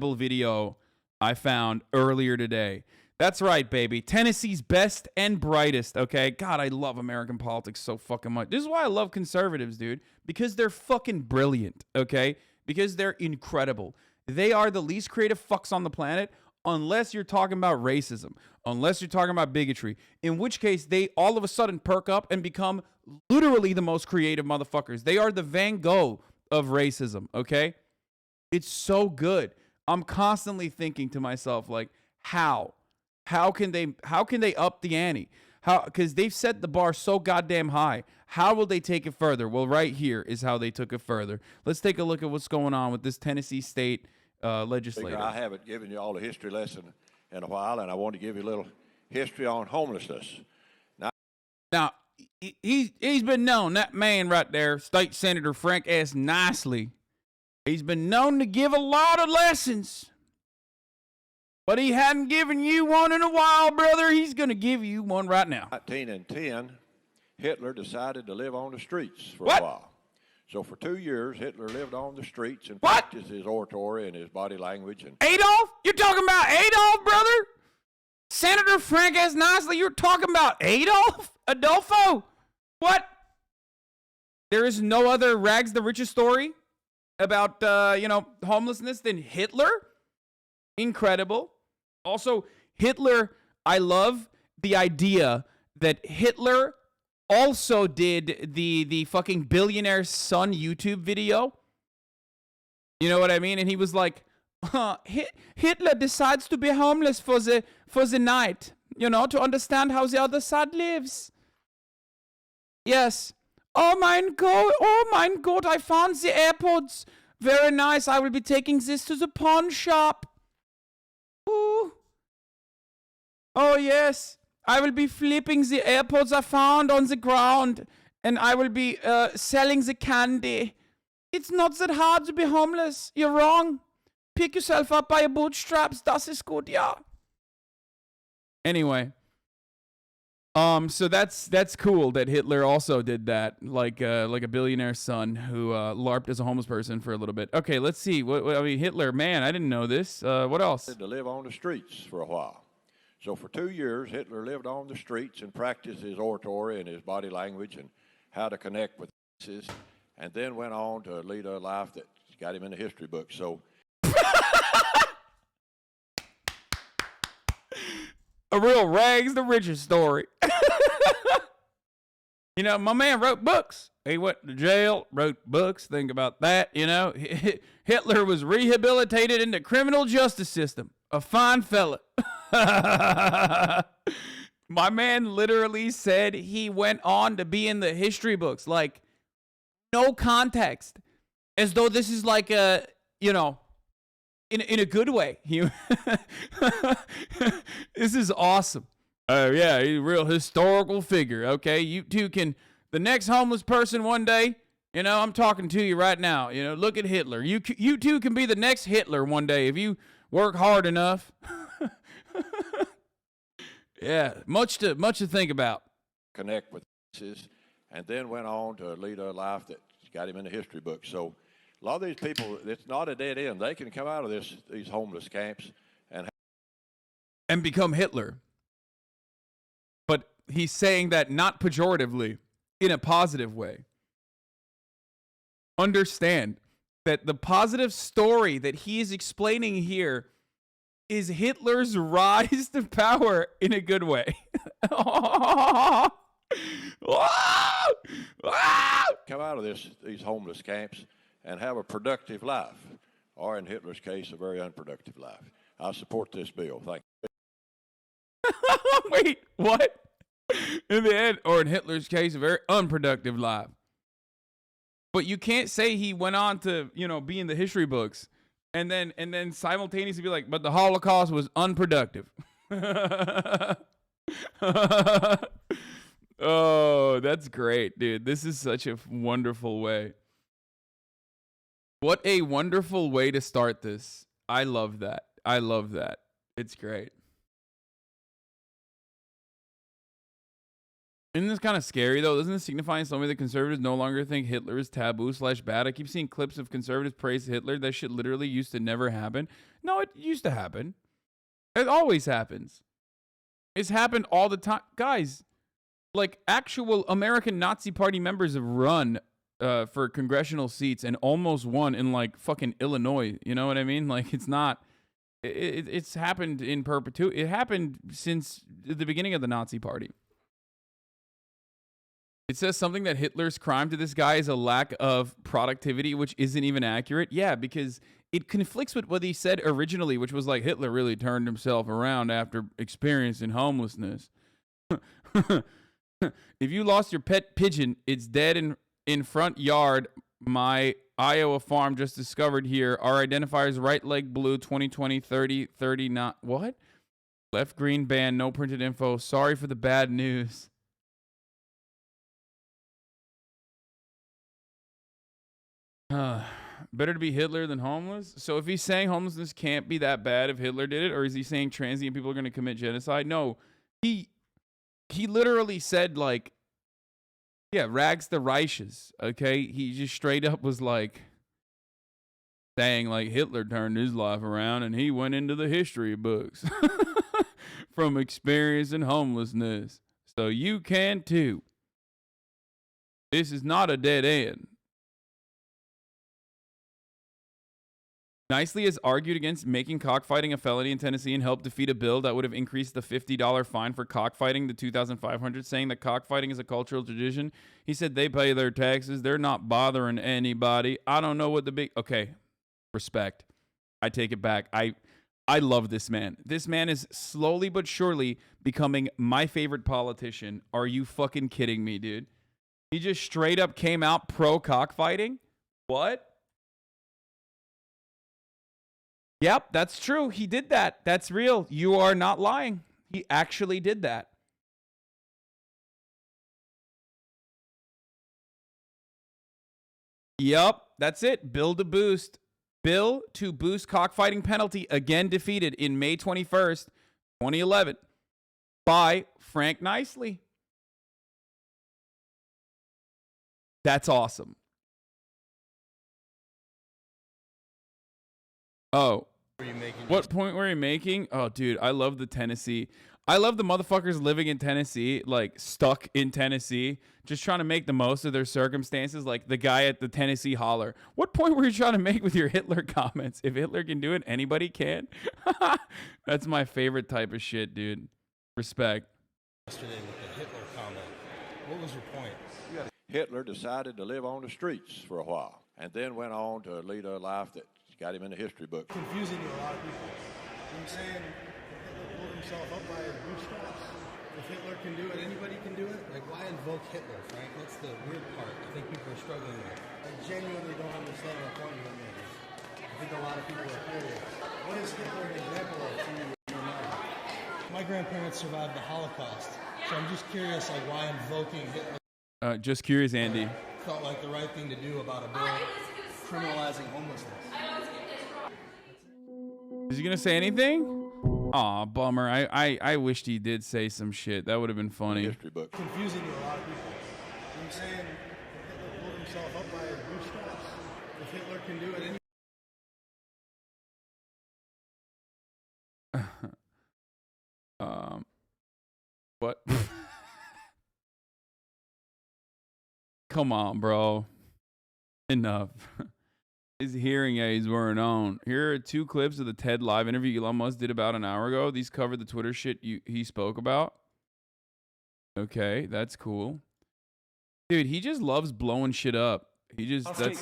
incredible video I found earlier today. That's right, baby. Tennessee's best and brightest, okay? God, I love American politics so fucking much. This is why I love conservatives, dude. Because they're fucking brilliant, okay? Because they're incredible. They are the least creative fucks on the planet, unless you're talking about racism, unless you're talking about bigotry, in which case they all of a sudden perk up and become literally the most creative motherfuckers. They are the Van Gogh of racism, okay? It's so good. I'm constantly thinking to myself, like, how can they up the ante? How? Because they've set the bar so goddamn high. How will they take it further? Well, right here is how they took it further. Let's take a look at what's going on with this Tennessee state legislator. I haven't given you all a history lesson in a while, and I want to give you a little history on homelessness. Now he's been known, that man right there, State Senator Frank S. Nicely, he's been known to give a lot of lessons. But he hadn't given you one in a while, brother. He's going to give you one right now. 1910, Hitler decided to live on the streets for What? a while. So for 2 years, Hitler lived on the streets and What? practiced his oratory and his body language. And Adolf? You're talking about Adolf, brother? Senator Frank S. Nicely, you're talking about Adolf? Adolfo? What? There is no other rags the riches story about, homelessness than Hitler? Incredible. Also, Hitler, I love the idea that Hitler also did the fucking billionaire's son YouTube video. You know what I mean? And he was like, Hitler decides to be homeless for the night, to understand how the other side lives. Yes. Oh mein God, I found the AirPods. Very nice. I will be taking this to the pawn shop. Ooh. Oh yes, I will be flipping the AirPods I found on the ground, and I will be selling the candy. It's not that hard to be homeless. You're wrong. Pick yourself up by your bootstraps. Das ist gut, ja. Anyway, so that's cool that Hitler also did that, like a billionaire's son who LARPed as a homeless person for a little bit. Okay, let's see. What Hitler, man, I didn't know this. What else? to live on the streets for a while. So for 2 years, Hitler lived on the streets and practiced his oratory and his body language and how to connect with masses, and then went on to lead a life that got him in the history books. So a real rags the riches story. My man wrote books. He went to jail, wrote books. Think about that, Hitler was rehabilitated in the criminal justice system. A fine fella. My man literally said he went on to be in the history books. Like, no context. As though this is like a, in a good way. This is awesome. Oh, yeah, he's a real historical figure, okay? You two can, the next homeless person one day, I'm talking to you right now. Look at Hitler. You two can be the next Hitler one day if you work hard enough. Yeah, much to think about. Connect with masses, and then went on to lead a life that got him in the history books. So a lot of these people, it's not a dead end. They can come out of these homeless camps and become Hitler. But he's saying that not pejoratively, in a positive way. Understand that the positive story that he is explaining here is Hitler's rise to power in a good way. come out of these homeless camps and have a productive life, or in Hitler's case, a very unproductive life. I support this bill. Thank you. Wait, what? In the end, or in Hitler's case, a very unproductive life. But you can't say he went on to, be in the history books and then simultaneously be like, but the Holocaust was unproductive. Oh, that's great, dude. This is such a wonderful way. What a wonderful way to start this. I love that. It's great. Isn't this kind of scary, though? Doesn't this signify in some way that conservatives no longer think Hitler is taboo / bad? I keep seeing clips of conservatives praise Hitler. That shit literally used to never happen. No, it used to happen. It always happens. It's happened all the time. Guys, like, actual American Nazi Party members have run for congressional seats and almost won in, like, fucking Illinois. You know what I mean? Like, it's not... It's happened in perpetuity. It happened since the beginning of the Nazi Party. It says something that Hitler's crime to this guy is a lack of productivity, which isn't even accurate. Yeah, because it conflicts with what he said originally, which was like Hitler really turned himself around after experiencing homelessness. If you lost your pet pigeon, it's dead in front yard. My Iowa farm just discovered here. Our identifiers right leg blue 2020 30 39. What? Left green band, no printed info. Sorry for the bad news. Better to be Hitler than homeless. So if he's saying homelessness can't be that bad if Hitler did it, or is he saying transient people are going to commit genocide? No, he literally said, like, yeah, rags to riches. Okay, he just straight up was like saying like Hitler turned his life around and he went into the history books from experiencing homelessness. So you can too. This is not a dead end. Nicely has argued against making cockfighting a felony in Tennessee and helped defeat a bill that would have increased the $50 fine for cockfighting to $2,500, saying that cockfighting is a cultural tradition. He said they pay their taxes. They're not bothering anybody. I don't know what the big... Okay, respect. I take it back. I love this man. This man is slowly but surely becoming my favorite politician. Are you fucking kidding me, dude? He just straight up came out pro cockfighting? What? Yep, that's true. He did that. That's real. You are not lying. He actually did that. Yep, that's it. Bill to boost cockfighting penalty again defeated in May 21st, 2011 by Frank Nicely. That's awesome. Oh, what point were you making? Oh, dude, I love the Tennessee. I love the motherfuckers living in Tennessee, like stuck in Tennessee, just trying to make the most of their circumstances, like the guy at the Tennessee Holler. What point were you trying to make with your Hitler comments? If Hitler can do it, anybody can. That's my favorite type of shit, dude. Respect. Yesterday with the Hitler comment. What was your point? Hitler decided to live on the streets for a while and then went on to lead a life that got him in the history book. Confusing to a lot of people. I'm saying Hitler pulled himself up by his bootstraps. If Hitler can do it, anybody can do it. Like, why invoke Hitler, Frank? That's the weird part. I think people are struggling with. I genuinely don't understand what point you're making. I think a lot of people are curious. What is Hitler an example of to you in your mind? My grandparents survived the Holocaust, so I'm just curious, like, why invoking Hitler? Just curious, Andy. Felt like the right thing to do about a bill criminalizing homelessness. Is he gonna say anything? Aw, bummer. I wished he did say some shit. That would have been funny. History book. Confusing to a lot of people. I'm saying Hitler pulled himself up by his bootstraps. If Hitler can do it, What? Come on, bro. Enough. His hearing aids weren't on. Here are 2 clips of the TED Live interview Elon Musk did about an hour ago. These cover the Twitter shit he spoke about. Okay, that's cool. Dude, he just loves blowing shit up. That's his